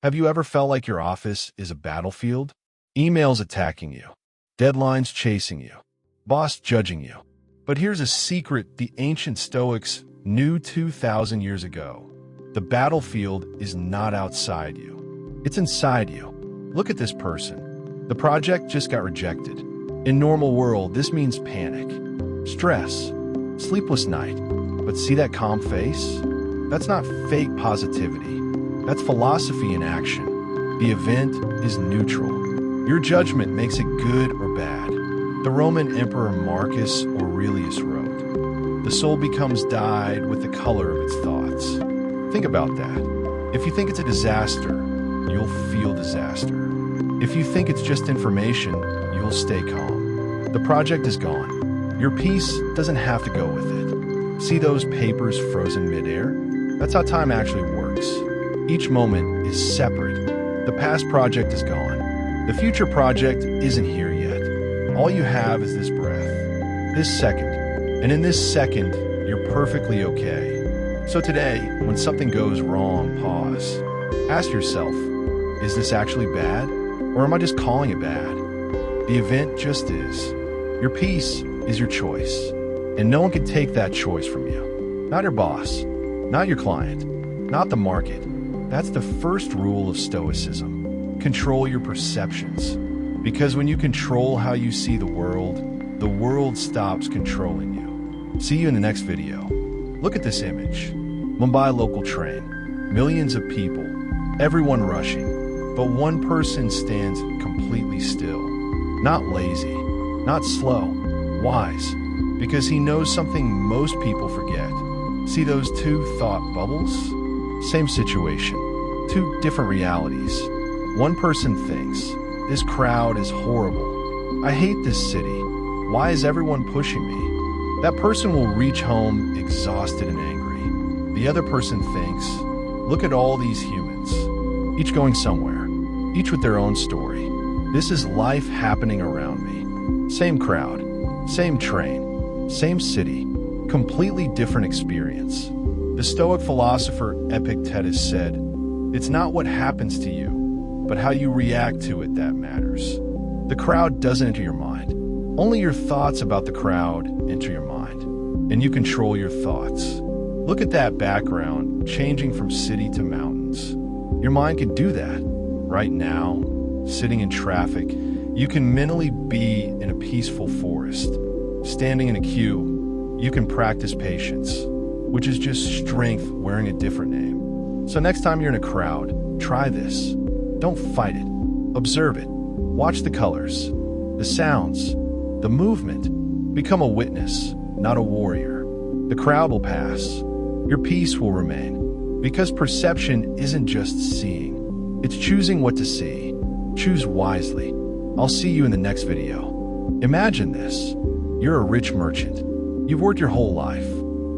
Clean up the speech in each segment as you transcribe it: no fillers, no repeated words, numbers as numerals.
Have you ever felt like your office is a battlefield? Emails attacking you, deadlines chasing you, boss judging you. But here's a secret the ancient Stoics knew 2,000 years ago. The battlefield is not outside you. It's inside you. Look at this person. The project just got rejected. In normal world, this means panic, stress, sleepless night. But see that calm face? That's not fake positivity. That's philosophy in action. The event is neutral. Your judgment makes it good or bad. The Roman Emperor Marcus Aurelius wrote, "The soul becomes dyed with the color of its thoughts." Think about that. If you think it's a disaster, you'll feel disaster. If you think it's just information, you'll stay calm. The project is gone. Your peace doesn't have to go with it. See those papers frozen midair? That's how time actually works. Each moment is separate. The past project is gone. The future project isn't here yet. All you have is this breath, this second. And in this second, you're perfectly okay. So today, when something goes wrong, pause. Ask yourself, is this actually bad? Or am I just calling it bad? The event just is. Your peace is your choice. And no one can take that choice from you. Not your boss, not your client, not the market. That's the first rule of Stoicism. Control your perceptions. Because when you control how you see the world stops controlling you. See you in the next video. Look at this image. Mumbai local train. Millions of people. Everyone rushing. But one person stands completely still. Not lazy. Not slow. Wise. Because he knows something most people forget. See those two thought bubbles? Same situation. Two different realities. One person thinks, this crowd is horrible. I hate this city. Why is everyone pushing me? That person will reach home exhausted and angry. The other person thinks, look at all these humans, each going somewhere, each with their own story. This is life happening around me. Same crowd, same train, same city, completely different experience. The Stoic philosopher Epictetus said, it's not what happens to you, but how you react to it that matters. The crowd doesn't enter your mind. Only your thoughts about the crowd enter your mind. And you control your thoughts. Look at that background changing from city to mountains. Your mind can do that. Right now, sitting in traffic, you can mentally be in a peaceful forest. Standing in a queue, you can practice patience, which is just strength wearing a different name. So next time you're in a crowd, try this. Don't fight it. Observe it. Watch the colors, the sounds, the movement. Become a witness, not a warrior. The crowd will pass. Your peace will remain. Because perception isn't just seeing. It's choosing what to see. Choose wisely. I'll see you in the next video. Imagine this. You're a rich merchant. You've worked your whole life.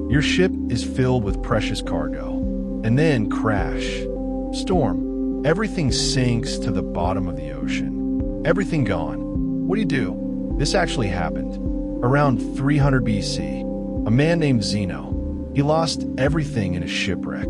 Your ship is filled with precious cargo. And then crash. Storm. Everything sinks to the bottom of the ocean. Everything gone. What do? This actually happened. Around 300 BC, a man named Zeno, he lost everything in a shipwreck.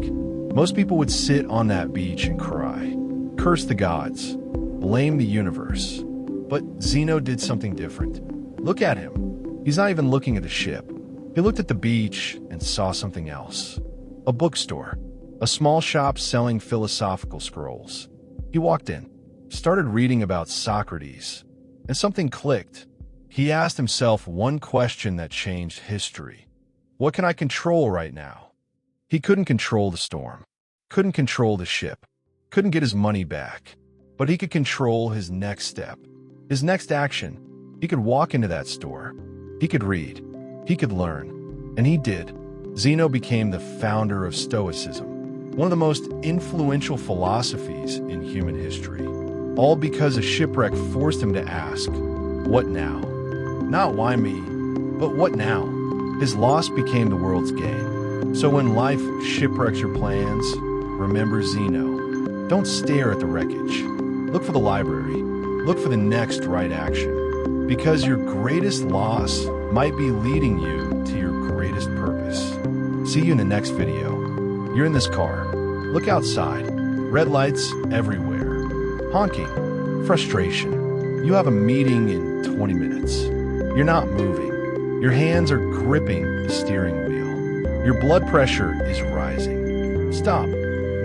Most people would sit on that beach and cry, curse the gods, blame the universe. But Zeno did something different. Look at him. He's not even looking at the ship. He looked at the beach and saw something else. A bookstore. A small shop selling philosophical scrolls. He walked in, started reading about Socrates, and something clicked. He asked himself one question that changed history. What can I control right now? He couldn't control the storm, couldn't control the ship, couldn't get his money back, but he could control his next step, his next action. He could walk into that store. He could read. He could learn. And he did. Zeno became the founder of Stoicism. One of the most influential philosophies in human history. All because a shipwreck forced him to ask, what now? Not why me, but what now? His loss became the world's gain. So when life shipwrecks your plans, remember Zeno. Don't stare at the wreckage. Look for the library. Look for the next right action. Because your greatest loss might be leading you to your greatest purpose. See you in the next video. You're in this car. Look outside. Red lights everywhere. Honking. Frustration. You have a meeting in 20 minutes. You're not moving. Your hands are gripping the steering wheel. Your blood pressure is rising. Stop.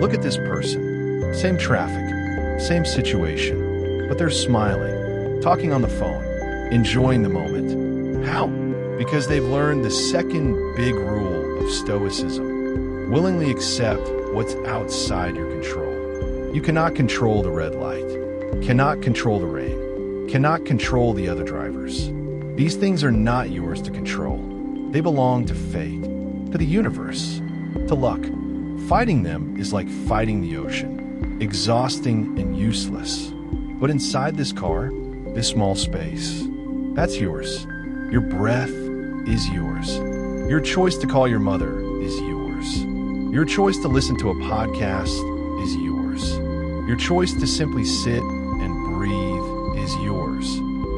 Look at this person. Same traffic. Same situation. But they're smiling, talking on the phone, enjoying the moment. How? Because they've learned the second big rule of Stoicism. Willingly accept what's outside your control. You cannot control the red light, cannot control the rain, cannot control the other drivers. These things are not yours to control. They belong to fate, to the universe, to luck. Fighting them is like fighting the ocean, exhausting and useless. But inside this car, this small space, that's yours. Your breath is yours. Your choice to call your mother is yours. Your choice to listen to a podcast is yours. Your choice to simply sit and breathe is yours.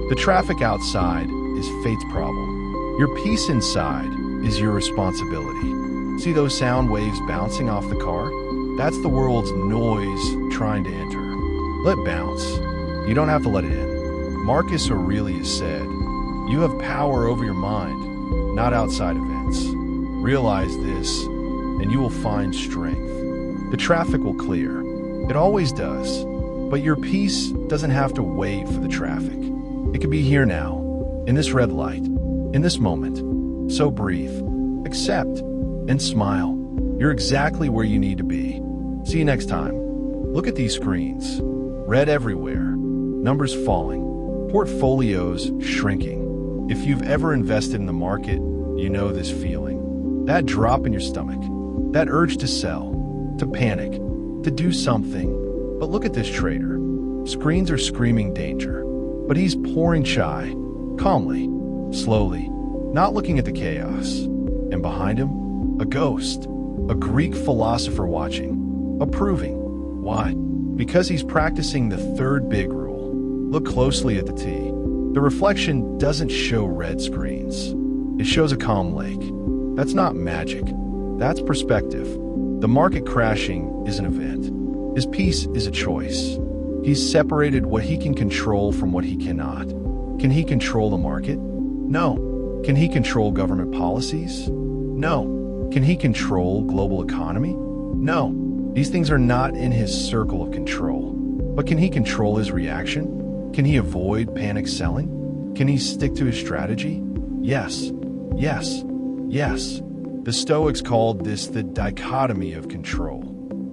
The traffic outside is fate's problem. Your peace inside is your responsibility. See those sound waves bouncing off the car? That's the world's noise trying to enter. Let bounce. You don't have to let it in. Marcus Aurelius said, "You have power over your mind, not outside events. Realize this, and you will find strength." The traffic will clear. It always does. But your peace doesn't have to wait for the traffic. It can be here now, in this red light, in this moment. So breathe, accept, and smile. You're exactly where you need to be. See you next time. Look at these screens. Red everywhere. Numbers falling. Portfolios shrinking. If you've ever invested in the market, you know this feeling. That drop in your stomach. That urge to sell, to panic, to do something. But look at this trader. Screens are screaming danger. But he's pouring chai, calmly, slowly, not looking at the chaos. And behind him, a ghost, a Greek philosopher watching, approving. Why? Because he's practicing the third big rule. Look closely at the tea. The reflection doesn't show red screens. It shows a calm lake. That's not magic. That's perspective. The market crashing is an event. His peace is a choice. He's separated what he can control from what he cannot. Can he control the market? No. Can he control government policies? No. Can he control global economy? No. These things are not in his circle of control. But can he control his reaction? Can he avoid panic selling? Can he stick to his strategy? Yes. Yes. Yes. The Stoics called this the dichotomy of control.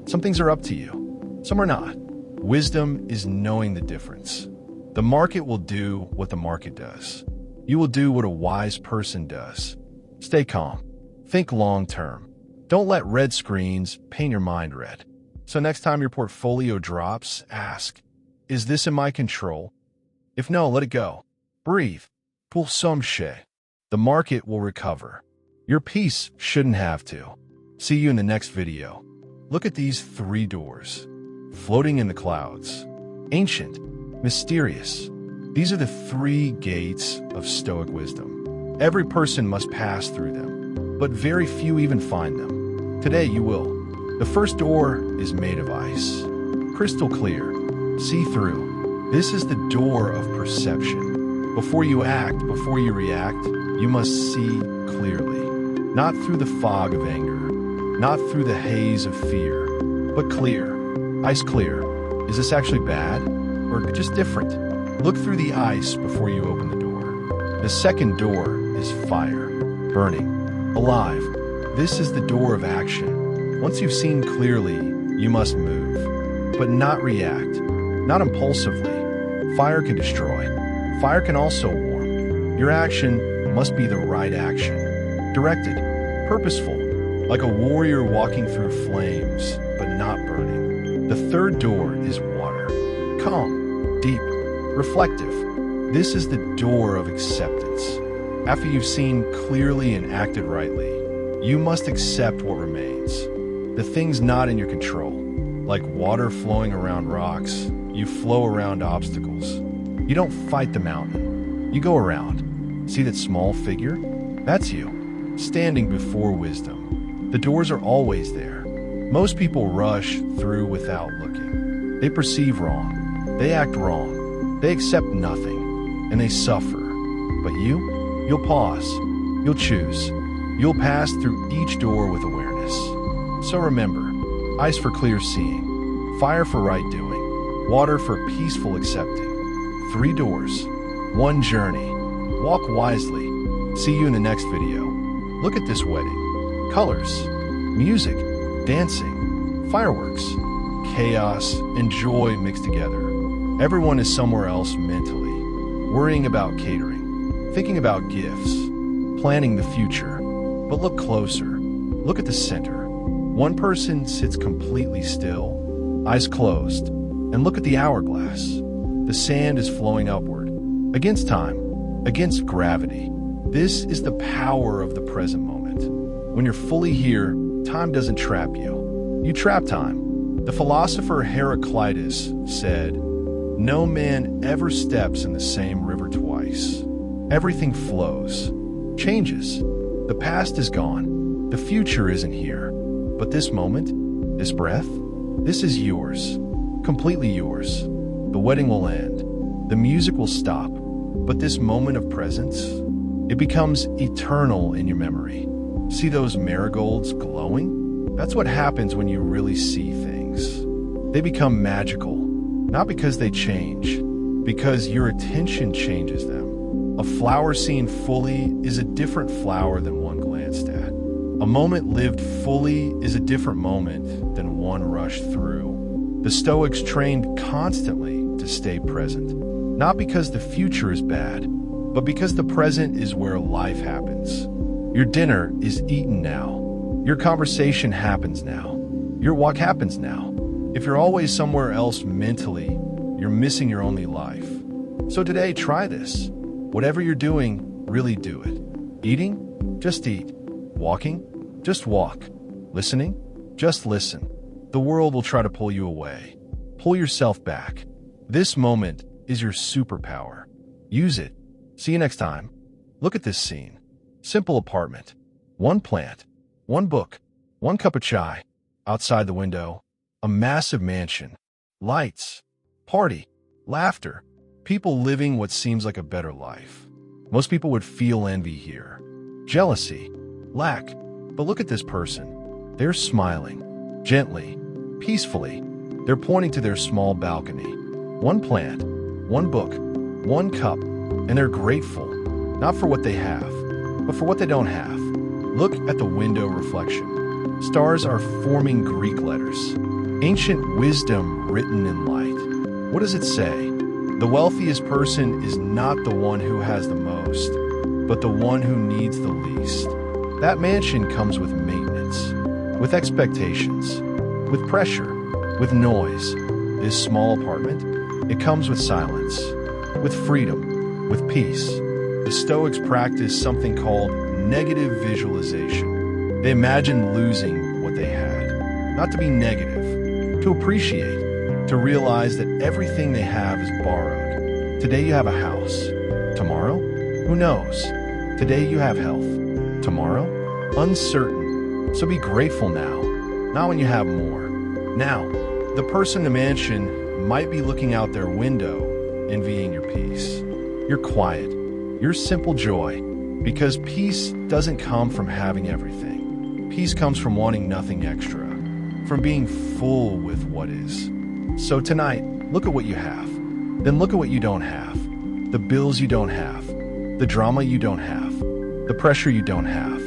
Some things are up to you. Some are not. Wisdom is knowing the difference. The market will do what the market does. You will do what a wise person does. Stay calm. Think long term. Don't let red screens paint your mind red. So next time your portfolio drops, ask, is this in my control? If no, let it go. Breathe. Pour some shea. The market will recover. Your peace shouldn't have to. See you in the next video. Look at these 3 doors. Floating in the clouds. Ancient. Mysterious. These are the 3 gates of Stoic wisdom. Every person must pass through them, but very few even find them. Today you will. The first door is made of ice. Crystal clear. See through. This is the door of perception. Before you act, before you react, you must see clearly. Not through the fog of anger, not through the haze of fear, but clear. Ice clear. Is this actually bad or just different? Look through the ice before you open the door. The second door is fire, burning, alive. This is the door of action. Once you've seen clearly, you must move, but not react, not impulsively. Fire can destroy. Fire can also warm. Your action must be the right action. Directed, purposeful, like a warrior walking through flames, but not burning. The third door is water. Calm, deep, reflective. This is the door of acceptance. After you've seen clearly and acted rightly, you must accept what remains. The things not in your control, like water flowing around rocks, you flow around obstacles. You don't fight the mountain. You go around. See that small figure? That's you, standing before wisdom. The doors are always there. Most people rush through without looking. They perceive wrong. They act wrong. They accept nothing. And they suffer. But you'll pause. You'll choose. You'll pass through each door with awareness. So remember, eyes for clear seeing, fire for right doing, water for peaceful accepting. 3 doors, 1 journey. Walk wisely. See you in the next video. Look at this wedding. Colors, music, dancing, fireworks, chaos, and joy mixed together. Everyone is somewhere else mentally, worrying about catering, thinking about gifts, planning the future. But look closer. Look at the center. One person sits completely still, eyes closed, and look at the hourglass. The sand is flowing upward, against time, against gravity. This is the power of the present moment. When you're fully here, time doesn't trap you. You trap time. The philosopher Heraclitus said, "No man ever steps in the same river twice." Everything flows, changes. The past is gone. The future isn't here. But this moment, this breath, this is yours, completely yours. The wedding will end. The music will stop. But this moment of presence, it becomes eternal in your memory. See those marigolds glowing? That's what happens when you really see things. They become magical, not because they change, because your attention changes them. A flower seen fully is a different flower than one glanced at. A moment lived fully is a different moment than one rushed through. The Stoics trained constantly to stay present, not because the future is bad, but because the present is where life happens. Your dinner is eaten now. Your conversation happens now. Your walk happens now. If you're always somewhere else mentally, you're missing your only life. So today, try this. Whatever you're doing, really do it. Eating? Just eat. Walking? Just walk. Listening? Just listen. The world will try to pull you away. Pull yourself back. This moment is your superpower. Use it. See you next time. Look at this scene. Simple apartment. 1 plant. 1 book. 1 cup of chai. Outside the window, a massive mansion. Lights. Party. Laughter. People living what seems like a better life. Most people would feel envy here. Jealousy. Lack. But look at this person. They're smiling. Gently. Peacefully. They're pointing to their small balcony. 1 plant. 1 book. 1 cup. And they're grateful. Not for what they have, but for what they don't have. Look at the window reflection. Stars are forming Greek letters. Ancient wisdom written in light. What does it say? The wealthiest person is not the one who has the most, but the one who needs the least. That mansion comes with maintenance, with expectations, with pressure, with noise. This small apartment, it comes with silence, with freedom, with peace. The Stoics practice something called negative visualization. They imagine losing what they had, not to be negative, to appreciate, to realize that everything they have is borrowed. Today you have a house. Tomorrow? Who knows? Today you have health. Tomorrow? Uncertain. So be grateful now, not when you have more. Now, the person in the mansion might be looking out their window, envying your peace. Your quiet, your simple joy, because peace doesn't come from having everything. Peace comes from wanting nothing extra, from being full with what is. So tonight, look at what you have. Then look at what you don't have. The bills you don't have. The drama you don't have. The pressure you don't have.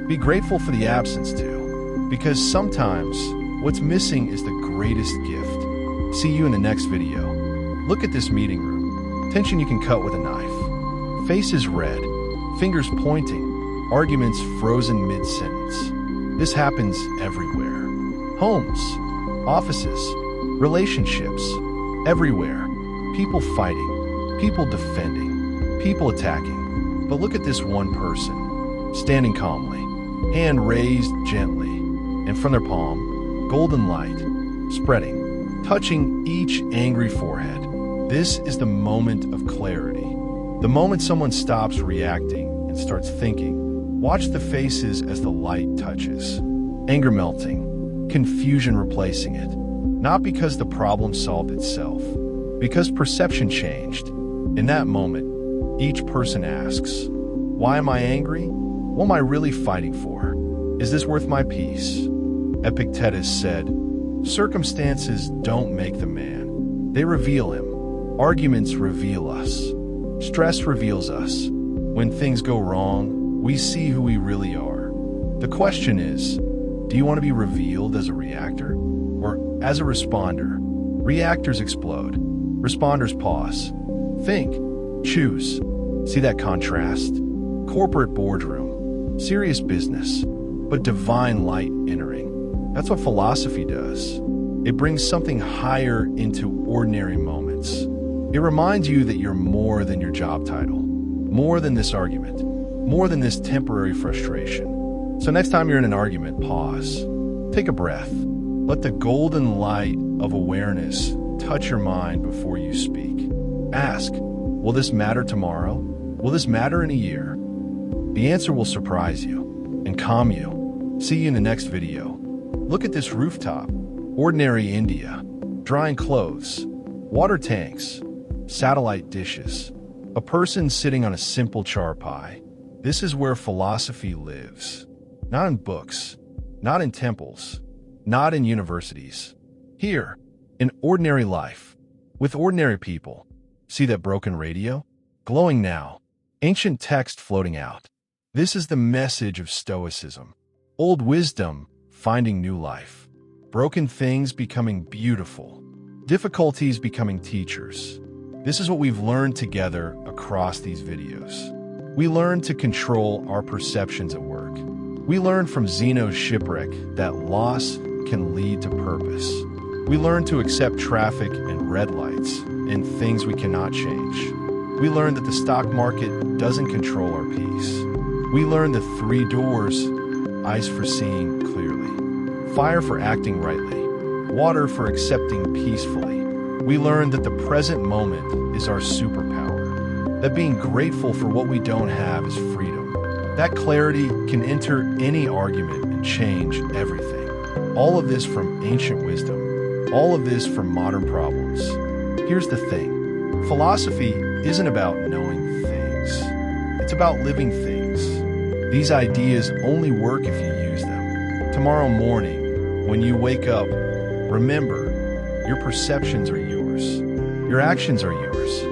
Be grateful for the absence too, because sometimes what's missing is the greatest gift. See you in the next video. Look at this meeting room. Tension you can cut with a knife. Faces red, fingers pointing, arguments frozen mid-sentence. This happens everywhere. Homes, offices, relationships, everywhere. People fighting, people defending, people attacking. But look at this one person, standing calmly, hand raised gently, and from their palm, golden light, spreading, touching each angry forehead. This is the moment of clarity. The moment someone stops reacting and starts thinking. Watch the faces as the light touches. Anger melting, confusion replacing it. Not because the problem solved itself, because perception changed. In that moment, each person asks, why am I angry? What am I really fighting for? Is this worth my peace? Epictetus said, circumstances don't make the man. They reveal him. Arguments reveal us. Stress reveals us. When things go wrong, we see who we really are. The question is, do you want to be revealed as a reactor or as a responder? Reactors explode. Responders pause. Think. Choose. See that contrast? Corporate boardroom. Serious business. But divine light entering. That's what philosophy does. It brings something higher into ordinary moments. It reminds you that you're more than your job title, more than this argument, more than this temporary frustration. So next time you're in an argument, pause. Take a breath. Let the golden light of awareness touch your mind before you speak. Ask, will this matter tomorrow? Will this matter in a year? The answer will surprise you and calm you. See you in the next video. Look at this rooftop. Ordinary India. Drying clothes. Water tanks. Satellite dishes. A person sitting on a simple charpai. This is where philosophy lives. Not in books. Not in temples. Not in universities. Here, in ordinary life. With ordinary people. See that broken radio? Glowing now. Ancient text floating out. This is the message of Stoicism. Old wisdom finding new life. Broken things becoming beautiful. Difficulties becoming teachers. This is what we've learned together across these videos. We learn to control our perceptions at work. We learn from Zeno's Shipwreck that loss can lead to purpose. We learn to accept traffic and red lights and things we cannot change. We learn that the stock market doesn't control our peace. We learn the three doors: eyes for seeing clearly, fire for acting rightly, water for accepting peacefully. We learn that the present moment is our superpower, that being grateful for what we don't have is freedom. That clarity can enter any argument and change everything. All of this from ancient wisdom, all of this from modern problems. Here's the thing. Philosophy isn't about knowing things. It's about living things. These ideas only work if you use them. Tomorrow morning, when you wake up, remember, your perceptions are yours. Your actions are yours.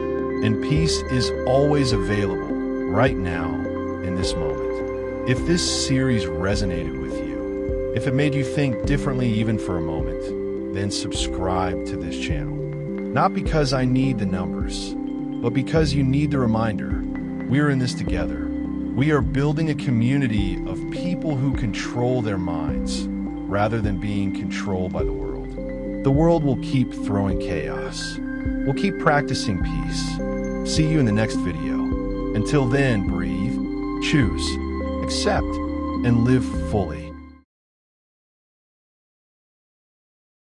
And peace is always available right now in this moment. If this series resonated with you, if it made you think differently even for a moment, then subscribe to this channel. Not because I need the numbers, but because you need the reminder. We are in this together. We are building a community of people who control their minds rather than being controlled by the world. The world will keep throwing chaos. We'll keep practicing peace. See you in the next video. Until then, breathe, choose, accept, and live fully.